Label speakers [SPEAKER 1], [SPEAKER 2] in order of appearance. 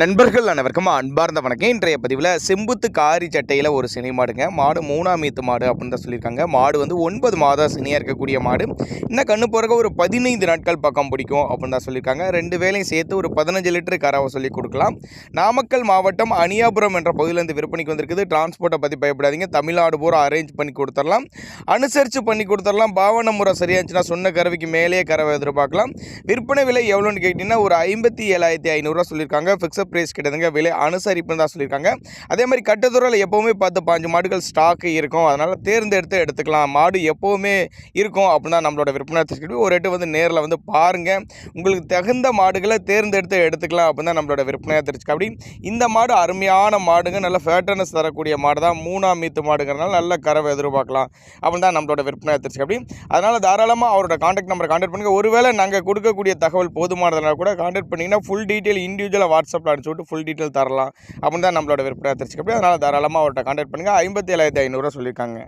[SPEAKER 1] நண்பர்கள் அனைவருக்கும் அன்பார்ந்த வணக்கம். இன்றைய பதிவில் செம்புத்து காரி சட்டையில் ஒரு சினை மாடுங்க. மாடு 3ஆம் ஈத்து மாடு அப்படின்னு தான் சொல்லியிருக்காங்க. மாடு வந்து 9 மாதம் சினையாக இருக்கக்கூடிய மாடு. இன்னும் கண்ணு போகிறக்க ஒரு 15 நாட்கள் பக்கம் பிடிக்கும் அப்படின்னு தான் சொல்லியிருக்காங்க. 2 வேலையும் சேர்த்து ஒரு 15 லிட்டரு கறவை சொல்லி கொடுக்கலாம். நாமக்கல் மாவட்டம் அணியாபுரம் என்ற பகுதியிலேருந்து விற்பனைக்கு வந்திருக்குது. டிரான்ஸ்போர்ட்டை பற்றி பயப்படாதீங்க. தமிழ்நாடு பூரா அரேஞ்ச் பண்ணி கொடுத்துடலாம், அனுசரித்து பண்ணி கொடுத்துடலாம். பாவன முறை சரியாக இருந்துச்சுன்னா சொன்ன கறவைக்கு மேலேயே கறவை எதிர்பார்க்கலாம். விற்பனை விலை எவ்வளோன்னு கேட்டிங்கன்னா ஒரு 57,500 சொல்லியிருக்காங்க. ஃபிக்ஸட் ப்ரைஸ் கிடையாதுங்க, விலை அனுசரிப்புன்னு தான் சொல்லியிருக்காங்க. அதே மாதிரி கட்டுத்தூரில் எப்போவுமே 10-15 மாடுகள் ஸ்டாக்கு இருக்கும், அதனால் தேர்ந்தெடுத்து எடுத்துக்கலாம். மாடு எப்போவுமே இருக்கும் அப்படின்னு தான் நம்மளோட விற்பனை தெரிஞ்சுக்கிட்டு ஒரு ரேட்டு வந்து நேரில் வந்து பாருங்கள். உங்களுக்கு தகுந்த மாடுகளை தேர்ந்தெடுத்து எடுத்துக்கலாம் அப்படின்னு தான் நம்மளோட விற்பனையாக தெரிஞ்சுக்க. அப்படி இந்த மாடு அருமையான மாடுங்க, நல்ல ஃபேட்டனஸ் தரக்கூடிய மாடு தான். 3ஆம் ஈத்து மாடுங்கிறனால நல்ல கறவை எதிர்பார்க்கலாம் அப்படின்னு தான் நம்மளோட விற்பனையாக தெரிஞ்சுக்க. அப்படி அதனால் தாராளமாக அவரோட கான்டாக்ட் நம்பரை கான்டாக்ட் பண்ணுங்கள். ஒருவேளை நாங்கள் கொடுக்கக்கூடிய தகவல் போதுமானதுனால கூட கான்டாக்ட் பண்ணிங்கன்னா ஃபுல் டீட்டெயில் இண்டிவிஜுவலாக வாட்ஸ்அப்பில் அனுப்பிச்சு விட்டு ஃபுல் டீட்டெயில் தரலாம் அப்படின்னு தான் நம்மளோட விற்பனை தெரிஞ்சுக்க. அதனால் தாராளமாக அவர்கிட்ட கான்டாக்ட் பண்ணுங்கள். 57,500 சொல்லியிருக்காங்க.